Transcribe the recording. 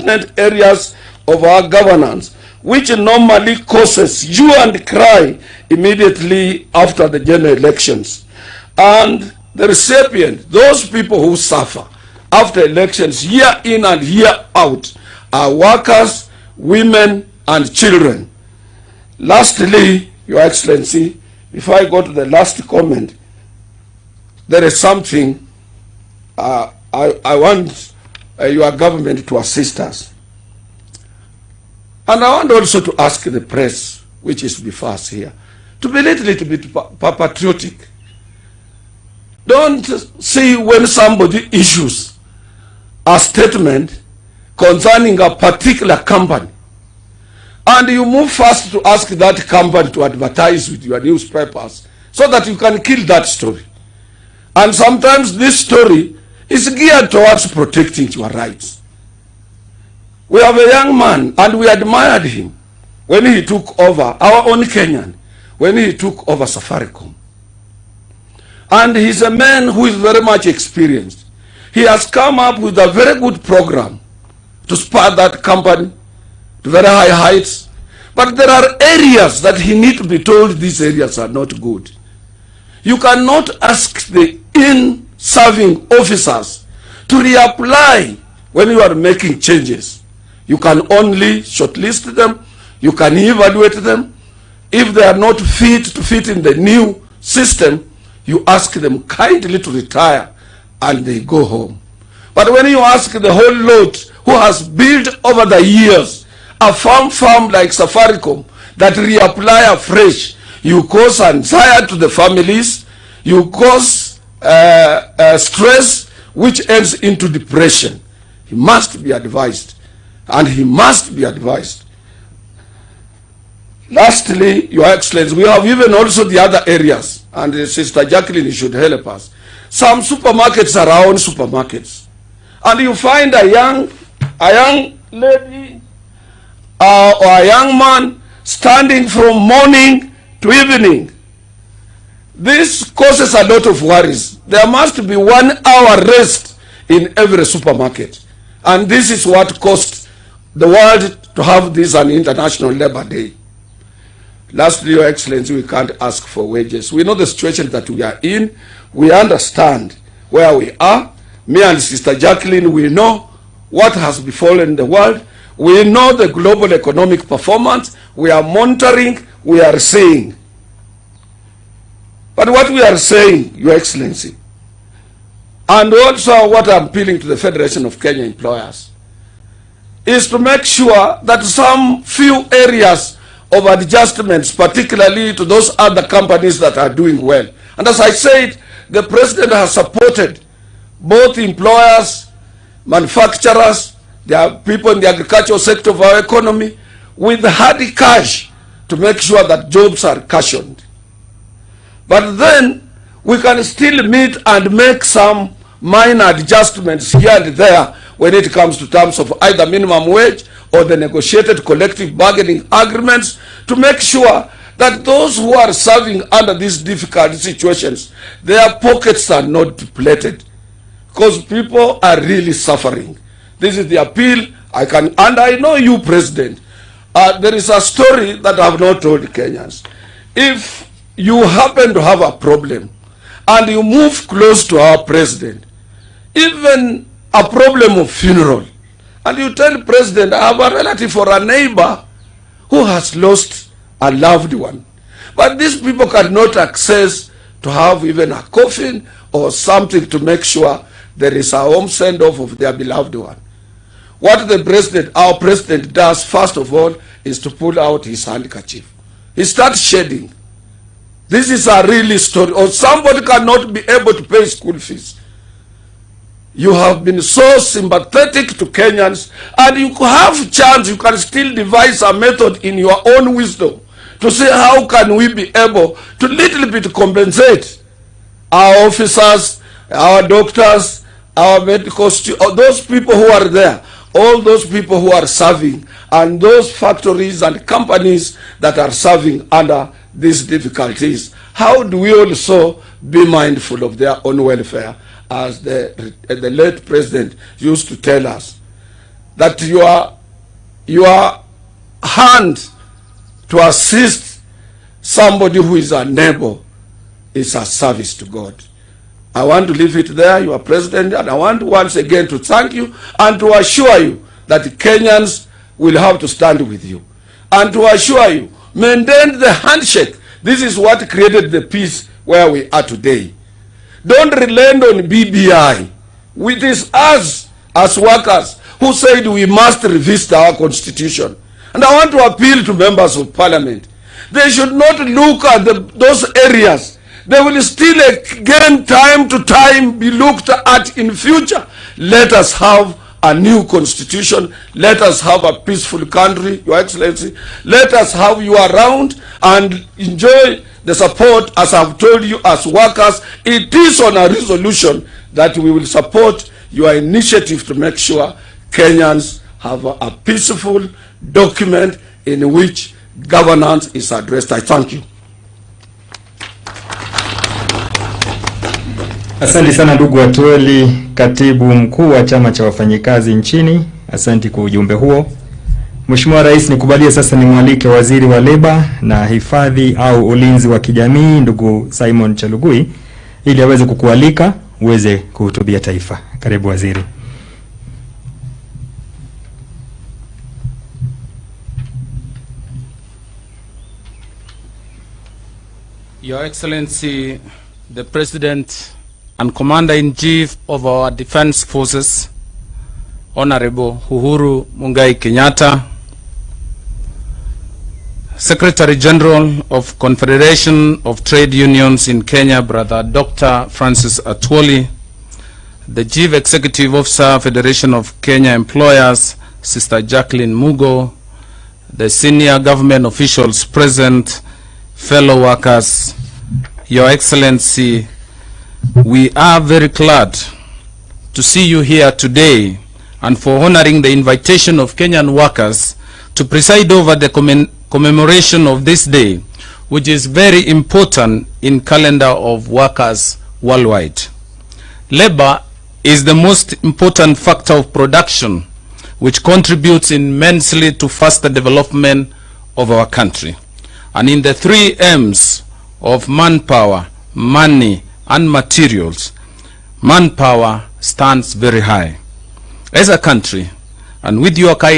areas of our governance, which normally causes hue and cry immediately after the general elections. And the recipient, those people who suffer after elections year in and year out, are workers, women, and children. Lastly, Your Excellency, before I go to the last comment, there is something I want your government to assist us. And I want also to ask the press, which is before us here, to be a little bit patriotic. Don't see when somebody issues a statement concerning a particular company, and you move fast to ask that company to advertise with your newspapers so that you can kill that story. And sometimes this story is geared towards protecting your rights. We have a young man, and we admired him when he took over, our own Kenyan, when he took over Safaricom. And he's a man who is very much experienced. He has come up with a very good program to spur that company to very high heights. But there are areas that he needs to be told these areas are not good. You cannot ask the in-serving officers to reapply when you are making changes. You can only shortlist them, you can evaluate them. If they are not fit to fit in the new system, you ask them kindly to retire and they go home. But when you ask the whole lot who has built over the years a farm like Safaricom that reapply afresh, you cause anxiety to the families, you cause stress which ends into depression. He must be advised, and he must be advised. Lastly, Your Excellency, we have even also the other areas, and Sister Jacqueline should help us. Some supermarkets are our own supermarkets, and you find a young lady or a young man standing from morning to evening. This causes a lot of worries. There must be 1 hour rest in every supermarket, and this is what cost the world to have this an International Labor Day. Lastly, Your Excellency, we can't ask for wages. We know the situation that we are in. We understand where we are. Me and Sister Jacqueline, we know what has befallen the world. We know the global economic performance. We are monitoring. We are seeing. But what we are saying, Your Excellency, and also what I'm appealing to the Federation of Kenya Employers, is to make sure that some few areas of adjustments, particularly to those other companies that are doing well. And as I said, the President has supported both employers, manufacturers, there are people in the agricultural sector of our economy with hard cash to make sure that jobs are cushioned. But then we can still meet and make some minor adjustments here and there when it comes to terms of either minimum wage or the negotiated collective bargaining agreements, to make sure that those who are serving under these difficult situations, their pockets are not depleted, because people are really suffering. This is the appeal and I know you, President. There is a story that I have not told Kenyans. If you happen to have a problem and you move close to our President, even a problem of funeral, and you tell the President, I have a relative or a neighbor who has lost a loved one, but these people cannot access to have even a coffin or something to make sure there is a home send-off of their beloved one. What the President, our President, does first of all is to pull out his handkerchief. He starts shedding. This is a really story. Or somebody cannot be able to pay school fees. You have been so sympathetic to Kenyans, and you have chance, you can still devise a method in your own wisdom to say how can we be able to little bit compensate our officers, our doctors, our medical students, those people who are there, all those people who are serving, and those factories and companies that are serving under these difficulties. How do we also be mindful of their own welfare, as the late President used to tell us? that your hand to assist somebody who is a neighbor is a service to God. I want to leave it there, your president, and I want once again to thank you and to assure you that Kenyans will have to stand with you. And to assure you, maintain the handshake. This is what created the peace where we are today. Don't relent on BBI. It is us as workers who said we must revisit our constitution. And I want to appeal to members of parliament. They should not look at those areas. They will still again time to time be looked at in future. Let us have a new constitution. Let us have a peaceful country, Your Excellency. Let us have you around and enjoy the support, as I've told you, as workers. It is on a resolution that we will support your initiative to make sure Kenyans have a peaceful document in which governance is addressed. I thank you. Asante sana ndugu Atwoli, katibu mkuu wa chama cha wafanyikazi nchini. Asante kwa ujumbe huo. Mheshimiwa Rais, nikubalie sasa nimwalike waziri wa leba na hifadhi au ulinzi wa kijamii ndugu Simon Chelugui ili aweze kukualika uweze kuhutubia taifa. Karibu waziri. Your Excellency, the President and Commander-in-Chief of our Defense Forces, Honorable Uhuru Kenyatta, Secretary General of Confederation of Trade Unions in Kenya, Brother Dr. Francis Atwoli, the Chief Executive Officer, Federation of Kenya Employers, Sister Jacqueline Mugo, the senior government officials present, fellow workers, Your Excellency, we are very glad to see you here today and for honoring the invitation of Kenyan workers to preside over the commemoration of this day, which is very important in calendar of workers worldwide. Labor is the most important factor of production, which contributes immensely to faster development of our country. And in the 3 M's of manpower, money, and materials, manpower stands very high. As a country, and with your